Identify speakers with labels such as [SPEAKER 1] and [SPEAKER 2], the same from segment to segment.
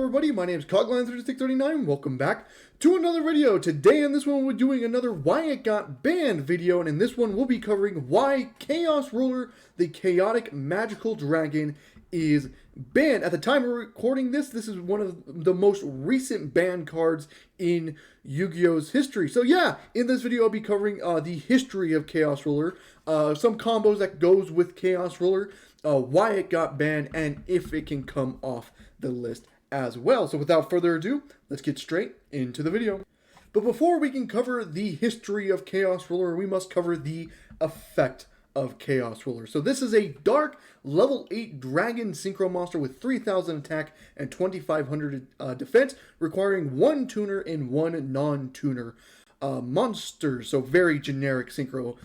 [SPEAKER 1] everybody, my name is Cogline3639, welcome back to another video. Today in this one we're doing another Why It Got Banned video, and in this one we'll be covering why Chaos Ruler, the chaotic magical dragon, is banned. At the time we're recording this, this is one of the most recent banned cards in Yu-Gi-Oh's history. So yeah, in this video I'll be covering the history of Chaos Ruler, some combos that goes with Chaos Ruler, why it got banned, and if it can come off the list as well. So without further ado, let's get straight into the video. But before we can cover the history of Chaos Ruler, we must cover the effect of Chaos Ruler. So this is a dark level 8 dragon synchro monster with 3000 attack and 2500 defense, requiring 1 tuner and 1 non-tuner monster. So very generic synchro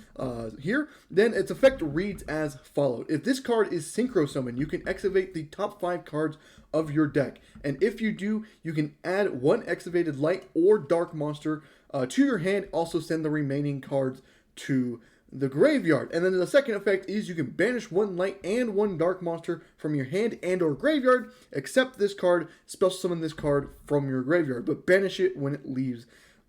[SPEAKER 1] here. Then its effect reads as follows. If this card is synchro summoned, you can activate the top 5 cards of your deck, and if you do, you can add 1 activated light or dark monster to your hand. Also send the remaining cards to the graveyard. And then the second effect is you can banish 1 light and 1 dark monster from your hand and or graveyard, except this card, special summon this card from your graveyard, but banish it when it leaves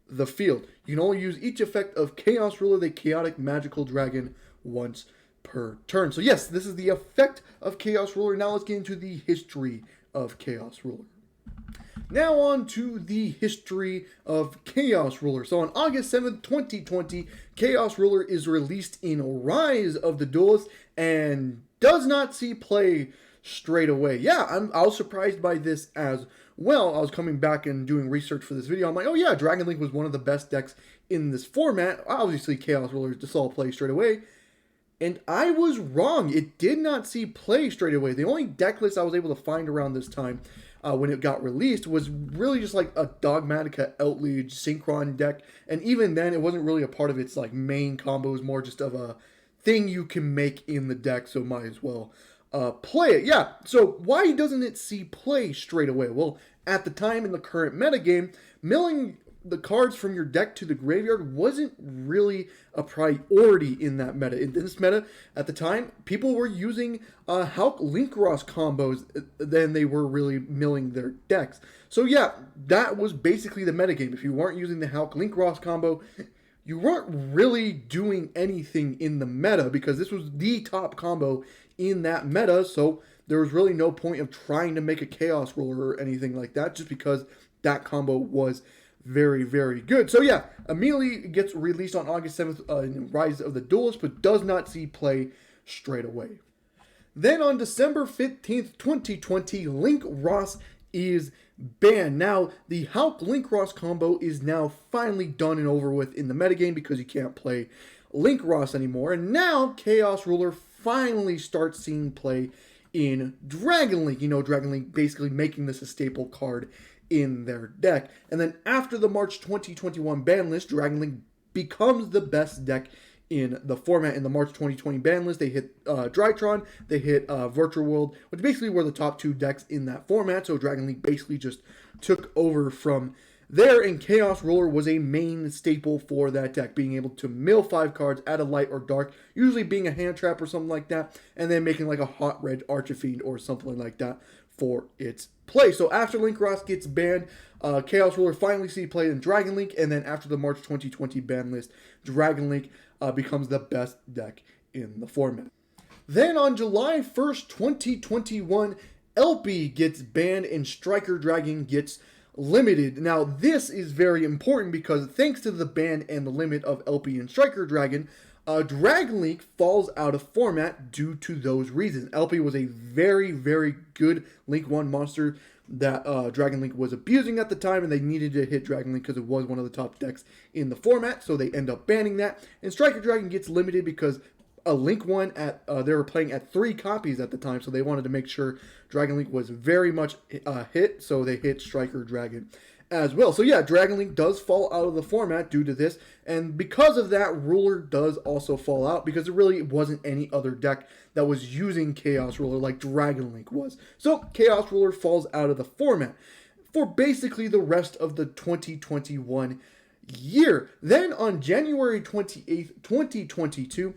[SPEAKER 1] the field. You can only use each effect of Chaos Ruler, the chaotic magical dragon, once per turn. So yes, this is the effect of Chaos Ruler. Now let's get into the history of Chaos Ruler. Now on to the history of Chaos Ruler. So on August 7th, 2020, Chaos Ruler is released in Rise of the Duelist and does not see play straight away. Yeah, I was surprised by this as well. I was coming back and doing research for this video. I'm like, oh yeah, Dragon Link was one of the best decks in this format. Obviously, Chaos Ruler just saw play straight away. And I was wrong. It did not see play straight away. The only deck list I was able to find around this time when it got released was really just like a Dogmatica Outlead Synchron deck. And even then, it wasn't really a part of its like main combo. It was more just of a thing you can make in the deck, so might as well play it. Yeah, so why doesn't it see play straight away? Well, at the time in the current metagame, milling the cards from your deck to the graveyard wasn't really a priority in that meta. In this meta, at the time, people were using Hulk Linkross combos than they were really milling their decks. So yeah, that was basically the metagame. If you weren't using the Hulk Linkross combo, you weren't really doing anything in the meta because this was the top combo in that meta, so there was really no point of trying to make a Chaos Ruler or anything like that, just because that combo was very, very good. So yeah, immediately gets released on August 7th in Rise of the Duelist, but does not see play straight away. Then on December 15th, 2020, Linkross is banned. Now, the Hulk Linkross combo is now finally done and over with in the metagame because you can't play Linkross anymore. And now Chaos Ruler finally starts seeing play in Dragon Link. You know, Dragon Link basically making this a staple card in their deck. And then after the March 2021 ban list, Dragon Link becomes the best deck in the format. In the March 2020 ban list, they hit Drytron, they hit Virtual World, which basically were the top 2 decks in that format. So Dragon Link basically just took over from there, and Chaos Ruler was a main staple for that deck, being able to mill 5 cards, add a light or dark, usually being a hand trap or something like that, and then making like a hot red Archifiend or something like that for its play. So after Linkross gets banned, Chaos Ruler finally see play in Dragon Link, and then after the March 2020 ban list, Dragon Link becomes the best deck in the format. Then on July 1st, 2021, LP gets banned and Striker Dragon gets limited. Now this is very important because thanks to the ban and the limit of LP and Striker Dragon, Dragon Link falls out of format due to those reasons. LP was a very, very good Link 1 monster that Dragon Link was abusing at the time, and they needed to hit Dragon Link because it was one of the top decks in the format, so they end up banning that. And Striker Dragon gets limited because Link 1, they were playing at 3 copies at the time, so they wanted to make sure Dragon Link was very much hit, so they hit Striker Dragon as well. So yeah, Dragon Link does fall out of the format due to this, and because of that, Ruler does also fall out because there really wasn't any other deck that was using Chaos Ruler like Dragon Link was. So Chaos Ruler falls out of the format for basically the rest of the 2021 year. Then on January 28th, 2022,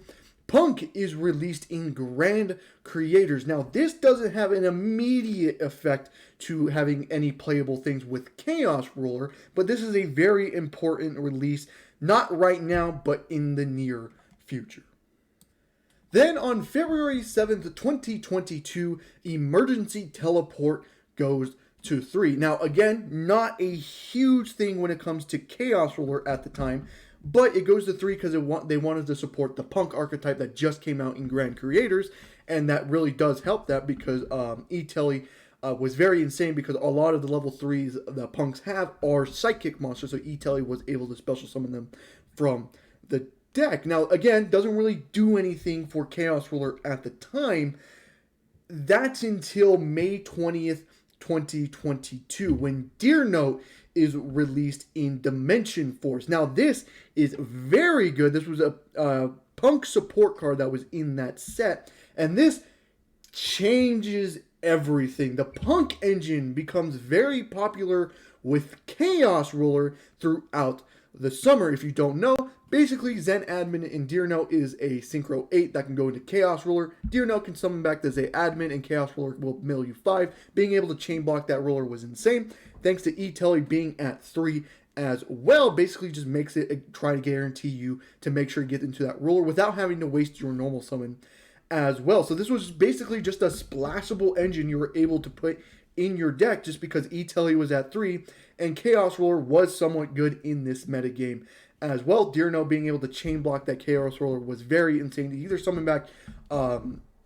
[SPEAKER 1] Punk is released in Grand Creators. Now, this doesn't have an immediate effect to having any playable things with Chaos Ruler, but this is a very important release, not right now, but in the near future. Then on February 7th, 2022, Emergency Teleport goes to 3. Now, again, not a huge thing when it comes to Chaos Ruler at the time, but it goes to 3 because they wanted to support the Punk archetype that just came out in Grand Creators, and that really does help that because E-Telly was very insane because a lot of the level 3s that Punks have are Psychic monsters, so E-Telly was able to special summon them from the deck. Now, again, doesn't really do anything for Chaos Ruler at the time. That's until May 20th, 2022, when Deer Note is released in Dimension Force. Now, this is very good. This was a Punk support card that was in that set, and this changes everything. The Punk engine becomes very popular with Chaos Ruler throughout the summer. If you don't know, basically Zen Admin in Deer Note is a Synchro 8 that can go into Chaos Ruler. Deer Note can summon back the Zen Admin, and Chaos Ruler will mill you 5. Being able to chain block that ruler was insane. Thanks to E-Telly being at 3 as well, basically just makes it try to guarantee you to make sure you get into that ruler without having to waste your normal summon as well. So this was basically just a splashable engine you were able to put in your deck just because E-Telly was at 3 and Chaos Ruler was somewhat good in this metagame as well. Deer Note being able to chain block that Chaos Ruler was very insane. To either summon back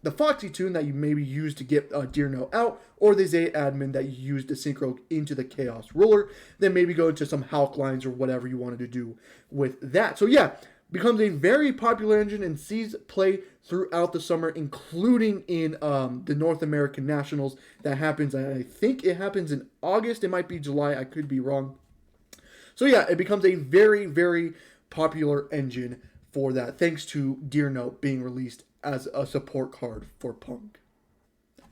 [SPEAKER 1] the Foxy Tune that you maybe use to get Deer Note out, or the Zay Admin that you use to synchro into the Chaos Ruler, then maybe go into some Hulk lines or whatever you wanted to do with that. So yeah, becomes a very popular engine and sees play throughout the summer, including in the North American Nationals. That happens, I think it happens in August. It might be July, I could be wrong. So yeah, it becomes a very, very popular engine for that, thanks to Deer Note being released as a support card for Punk.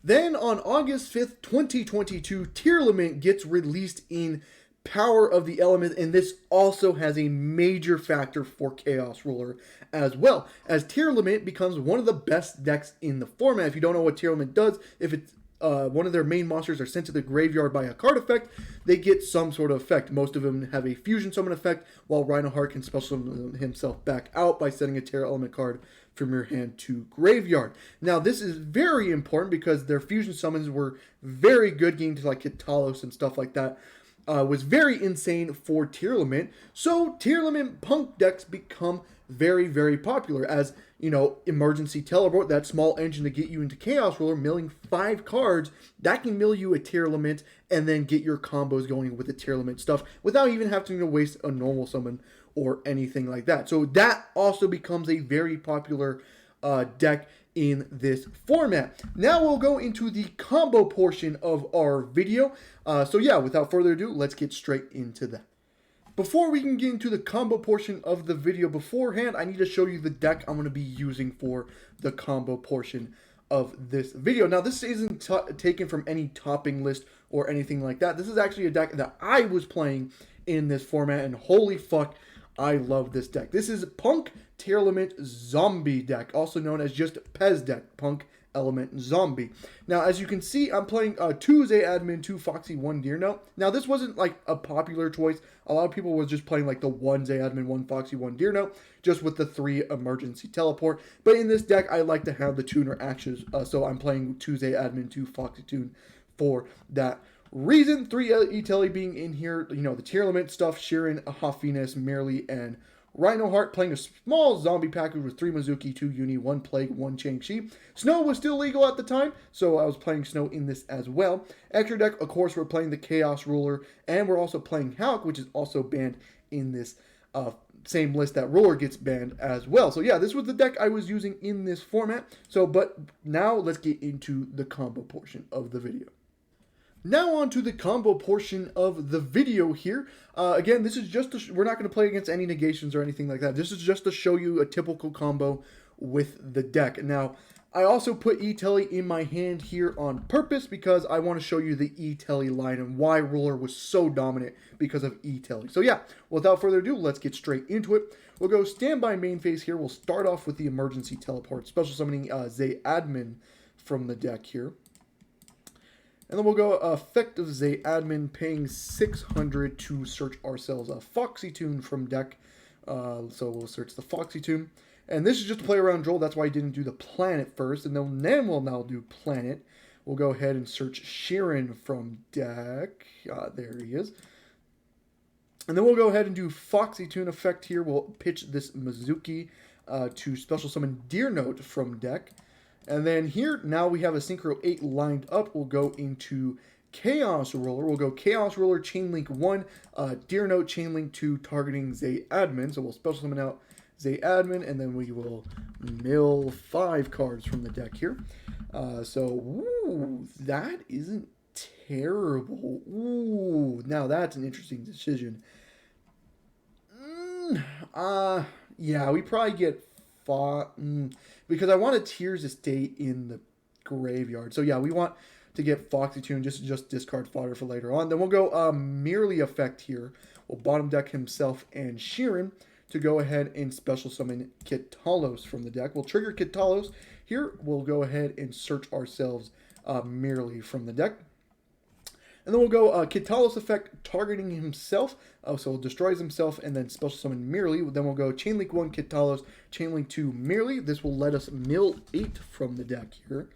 [SPEAKER 1] Then on August 5th, 2022, Lament gets released in Power of the Element, and this also has a major factor for Chaos Ruler as well, as Lament becomes one of the best decks in the format. If you don't know what Lament does, if it's one of their main monsters are sent to the graveyard by a card effect, they get some sort of effect. Most of them have a fusion summon effect, while Rhinoheart can special summon himself back out by sending a Terra Element card from your hand to graveyard. Now, this is very important because their fusion summons were very good, getting to like Kitalos and stuff like that. Was very insane for Lament. So Lament Punk decks become very, very popular as, you know, Emergency Teleport, that small engine to get you into Chaos Ruler, milling 5 cards, that can mill you a Lament and then get your combos going with the Lament stuff without even having to waste a normal summon or anything like that. So that also becomes a very popular deck in this format. Now we'll go into the combo portion of our video. So yeah, without further ado, let's get straight into that. Before we can get into the combo portion of the video, beforehand, I need to show you the deck I'm going to be using for the combo portion of this video. Now, this isn't taken from any topping list or anything like that. This is actually a deck that I was playing in this format, and holy fuck, I love this deck. This is Punk Lament Zombie deck, also known as just Pez deck, Punk Element Zombie. Now, as you can see, I'm playing 2 Zay Admin, 2 Foxy, 1 Deer Note. Now, this wasn't like a popular choice. A lot of people was just playing like the 1 Zay Admin, 1 Foxy, 1 Deer Note, just with the 3 Emergency Teleport. But in this deck, I like to have the tuner actions, so I'm playing 2 Zay Admin, 2 Foxy Tune for that reason. 3 E-Telly being in here, you know, the Lament stuff, Sheeran, Hoffiness, Merely, and Rhinoheart, playing a small zombie package with 3 Mizuki, 2 Uni, 1 Plague, 1 Chang-Chi. Snow was still legal at the time, so I was playing Snow in this as well. Extra deck, of course, we're playing the Chaos Ruler, and we're also playing Hulk, which is also banned in this same list that Ruler gets banned as well. So yeah, this was the deck I was using in this format. So, but now let's get into the combo portion of the video. Now on to the combo portion of the video here. Again, this is just we're not going to play against any negations or anything like that. This is just to show you a typical combo with the deck. Now, I also put E-Telly in my hand here on purpose because I want to show you the E-Telly line and why Ruler was so dominant because of E-Telly. So yeah, without further ado, let's get straight into it. We'll go standby main phase here. We'll start off with the emergency teleport, special summoning Admin from the deck here. And then we'll go effect of Admin, paying 600 to search ourselves a Foxy Tune from deck. So we'll search the Foxy Tune. And this is just a play around draw. That's why I didn't do the planet first. And then we'll now do planet. We'll go ahead and search Sheeran from deck. There he is. And then we'll go ahead and do Foxy Tune effect here. We'll pitch this Mizuki to special summon Deer Note from deck. And then here, now we have a Synchro 8 lined up. We'll go into Chaos Roller. We'll go Chaos Roller, Chain Link 1, Deer Note, Chain Link 2, targeting Admin. So we'll special summon out Admin, and then we will mill 5 cards from the deck here. Ooh, that isn't terrible. Ooh, now that's an interesting decision. Yeah, we probably get because I wanted Tears to stay in the graveyard. So yeah, we want to get Foxy Tune, just discard fodder for later on. Then we'll go Merely effect here. We'll bottom deck himself and Sheeran to go ahead and special summon Kitalos from the deck. We'll trigger Kitalos. Here, we'll go ahead and search ourselves Merely from the deck. And then we'll go Kitalos effect, targeting himself. So it destroys himself and then special summon Merely. Then we'll go Chain Link 1 Kitalos, Chain Link 2 Merely. This will let us mill 8 from the deck here.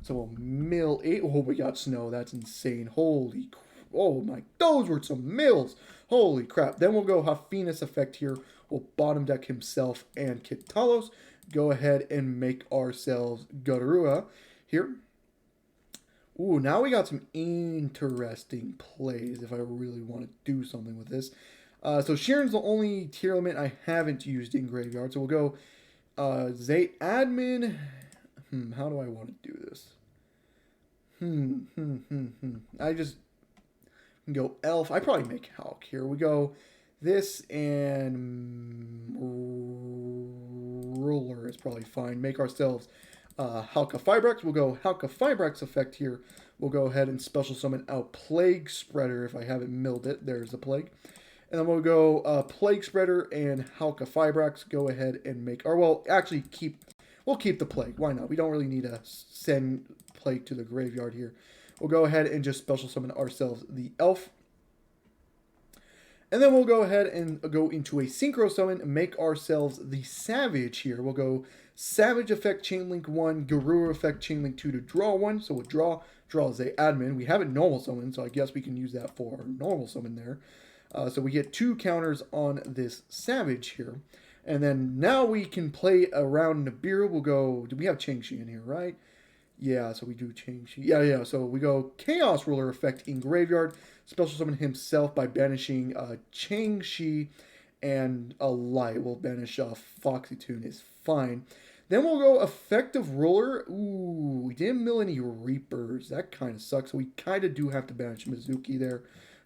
[SPEAKER 1] So we'll mill 8. Oh, we got Snow. That's insane. Holy oh my, those were some mills. Holy crap. Then we'll go Hafinas effect here. We'll bottom deck himself and Kitalos. Go ahead and make ourselves Garua here. Ooh, now we got some interesting plays if I really want to do something with this. So Sheeran's the only tier limit I haven't used in graveyard. So we'll go Admin. How do I want to do this? I just go Elf. I probably make Hulk here. We go this and Ruler is probably fine. Make ourselves Halka Fibrex. We'll go Halka Fibrex effect here. We'll go ahead and special summon out Plague Spreader if I haven't milled it. There's the Plague. And then we'll go Plague Spreader and Halka Fibrex. Go ahead and make, or well, actually we'll keep the Plague. Why not? We don't really need to send Plague to the graveyard here. We'll go ahead and just special summon ourselves the Elf. And then we'll go ahead and go into a Synchro Summon and make ourselves the Savage here. We'll go Savage effect, Chain Link 1, Garura effect, Chain Link 2 to draw 1. So we'll draw Admin. We haven't normal summoned, so I guess we can use that for our normal summon there. So we get 2 counters on this Savage here. And then now we can play around Nibiru. We'll go, do we have Changshi in here, right? Yeah, so we do Changshi. Yeah. So we go Chaos Ruler effect in graveyard. Special summon himself by banishing Changshi and a light. We'll banish Foxy Tune is fine. Then we'll go Effective Ruler. Ooh, we didn't mill any Reapers. That kind of sucks. So we kind of do have to banish Mizuki there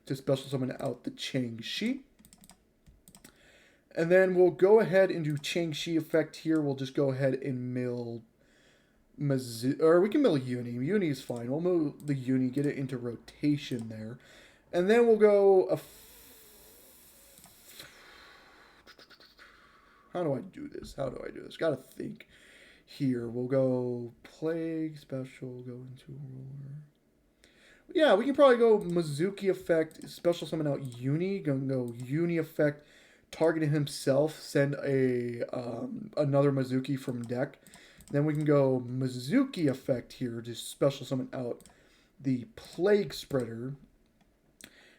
[SPEAKER 1] to special summon out the Changshi. And then we'll go ahead and do Changshi effect here. We'll just go ahead and mill or we can mill Uni. Uni is fine. We'll mill the Uni, get it into rotation there. And then we'll go how do I do this? Gotta think here. We'll go Plague, Special, go into Ruler. Yeah, we can probably go Mizuki effect, special summon out Uni. Gonna go Uni effect, targeting himself, send a another Mizuki from deck. Then we can go Mizuki effect here, just special summon out the Plague Spreader.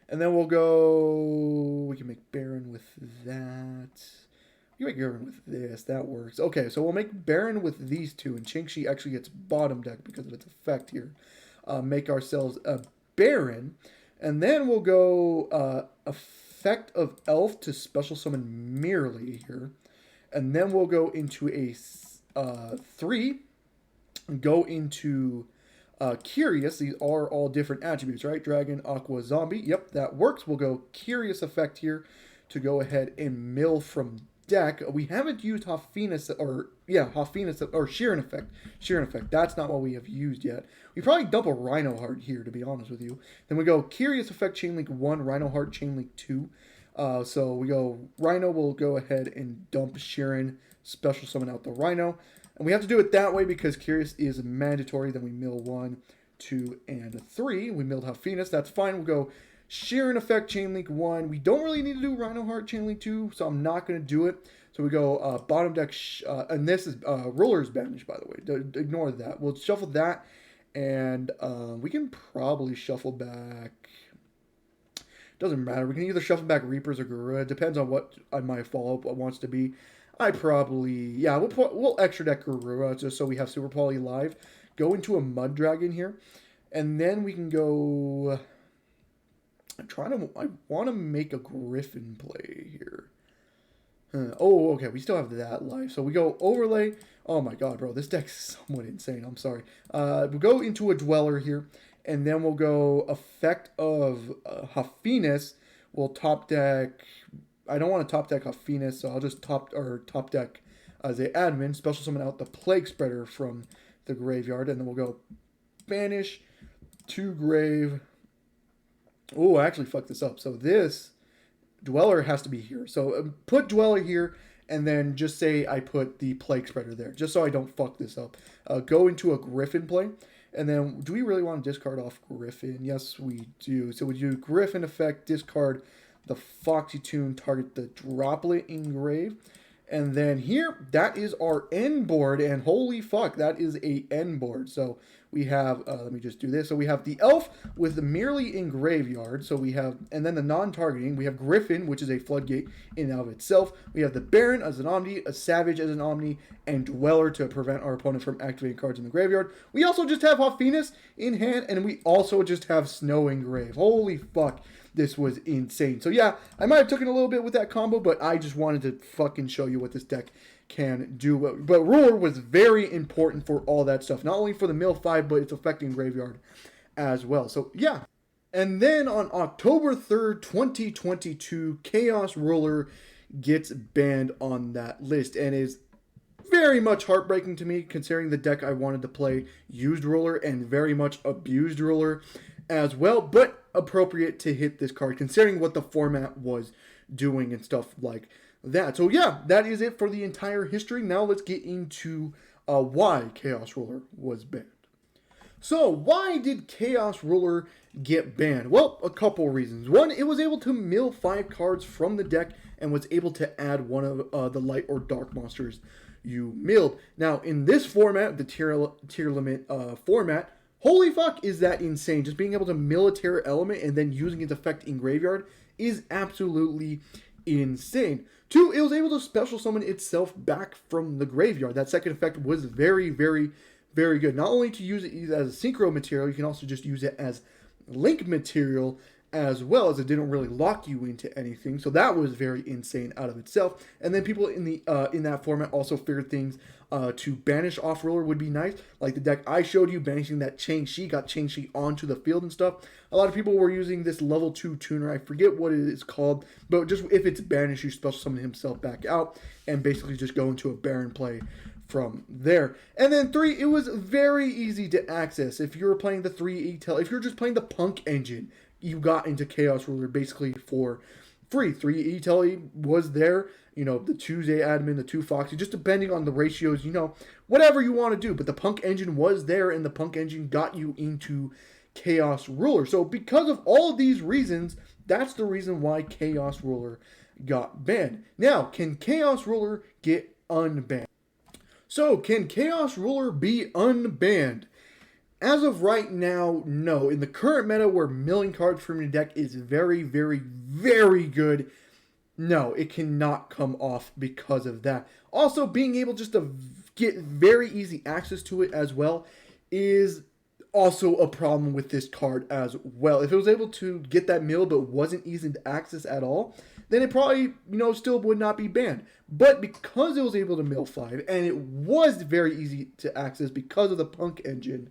[SPEAKER 1] And then we'll go, we can make Baron with that. We can make Baron with this, that works. Okay, so we'll make Baron with these two, and Chingshi actually gets bottom deck because of its effect here. Make ourselves a Baron. And then we'll go effect of Elf to special summon Merely here. And then we'll go into a 3, go into Curious. These are all different attributes, right? Dragon, Aqua, Zombie. Yep, that works. We'll go Curious effect here to go ahead and mill from deck. We haven't used Hafinas, or Sheeran effect. Sheeran effect. That's not what we have used yet. We probably dump a Rhino Heart here, to be honest with you. Then we go Curious effect, Chain Link 1, Rhino Heart, Chain Link 2. So we go Rhino. We'll go ahead and dump Sheeran, special summon out the Rhino. And we have to do it that way because Curious is mandatory. Then we mill 1, 2, and 3. We milled Hafenus. That's fine. We'll go Sheeran effect, Chain Link 1. We don't really need to do Rhino Heart, Chain Link 2, so I'm not going to do it. So we go bottom deck, and this is Roller's banished, by the way. Ignore that. We'll shuffle that, and we can probably shuffle back. Doesn't matter. We can either shuffle back Reapers or Garura. It depends on what my follow-up wants to be. I probably, yeah, we'll extra deck Garura just so we have Super Poly live. Go into a Mud Dragon here, and then we can go. I want to make a Griffin play here. Oh, okay, we still have that live. So we go Overlay. Oh my god, bro, this deck's somewhat insane. I'm sorry. We'll go into a Dweller here, and then we'll go Effect of Hafenus. We'll top deck. I don't want to top deck Hafenus, so I'll just top deck as a admin. Special summon out the Plague Spreader from the graveyard, and then we'll go Banish to Grave. Oh, I actually fucked this up. So this Dweller has to be here. So put Dweller here, and then just say I put the Plague Spreader there, just so I don't fuck this up. Go into a Griffin play, and then do we really want to discard off Griffin? Yes, we do. So we do Griffin effect, discard the Foxy Tune, target the Droplet Engrave. And then here, that is our end board, and holy fuck, that is a end board. So we have, let me just do this. So we have the Elf with the merely in graveyard. So we have, and then the non-targeting, we have Griffin, which is a Floodgate in and of itself. We have the Baron as an Omni, a Savage as an Omni, and Dweller to prevent our opponent from activating cards in the graveyard. We also just have Hafenus in hand, and we also just have Snow Engrave. Holy fuck. This was insane. So yeah, I might have taken a little bit with that combo, but I just wanted to fucking show you what this deck can do. But Ruler was very important for all that stuff. Not only for the mill 5, but it's affecting graveyard as well. So yeah. And then on October 3rd, 2022, Chaos Ruler gets banned on that list, and is very much heartbreaking to me considering the deck I wanted to play used Ruler and very much abused Ruler as well, but appropriate to hit this card considering what the format was doing and stuff like that. So yeah, that is it for the entire history. Now let's get into why Chaos Ruler was banned. So why did Chaos Ruler get banned? Well, a couple reasons. One, it was able to mill 5 cards from the deck and was able to add one of the light or dark monsters you milled. Now in this format, the tier limit format, holy fuck, is that insane. Just being able to mill a Terror Element and then using its effect in graveyard is absolutely insane. 2, it was able to special summon itself back from the graveyard. That second effect was very, very, very good. Not only to use it as a synchro material, you can also just use it as link material as well, as it didn't really lock you into anything. So that was very insane out of itself. And then people in the in that format also figured things to banish off Ruler would be nice. Like the deck I showed you, banishing that Chang-Chi, got Chang-Chi onto the field and stuff. A lot of people were using this level 2 tuner. I forget what it is called, but just if it's banished, you special summon himself back out and basically just go into a Baron play from there. And then 3, it was very easy to access. If you were playing the 3 ETEL, if you're just playing the Punk engine, you got into Chaos Ruler basically for free. 3 ETEL was there, you know, the Tuesday admin, the 2 Foxy, just depending on the ratios, you know, whatever you want to do. But the Punk engine was there, and the Punk engine got you into Chaos Ruler. So because of all of these reasons, that's the reason why Chaos Ruler got banned. Now, can Chaos Ruler get unbanned? So, can Chaos Ruler be unbanned? As of right now, no. In the current meta where milling cards from your deck is very, very, very good, no, it cannot come off because of that. Also, being able just to get very easy access to it as well is also a problem with this card as well. If it was able to get that mill but wasn't easy to access at all, then it probably, you know, still would not be banned. But because it was able to mill 5 and it was very easy to access because of the Punk engine,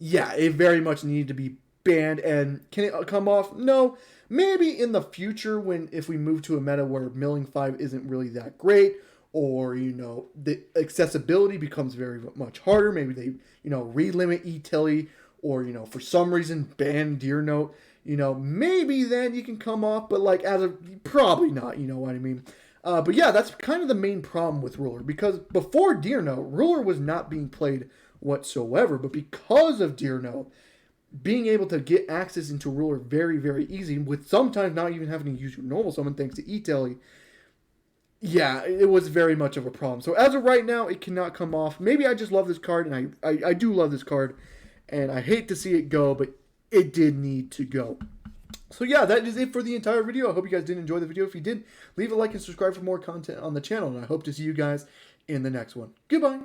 [SPEAKER 1] yeah, it very much needed to be banned. And can it come off? No. Maybe in the future if we move to a meta where milling 5 isn't really that great, or, you know, the accessibility becomes very much harder. Maybe they, you know, relimit E-Telly, or, you know, for some reason ban Deer Note. you know, maybe then you can come off, but like as a probably not, you know what I mean. But yeah, that's kind of the main problem with Ruler, because before Deer Note, Ruler was not being played whatsoever, but because of Deer Note, being able to get access into Ruler very, very easy, with sometimes not even having to use your normal summon thanks to E-Telly, yeah, it was very much of a problem. So as of right now, it cannot come off. Maybe I just love this card, and I do love this card, and I hate to see it go, but it did need to go. So yeah, that is it for the entire video. I hope you guys did enjoy the video. If you did, leave a like and subscribe for more content on the channel, and I hope to see you guys in the next one. Goodbye.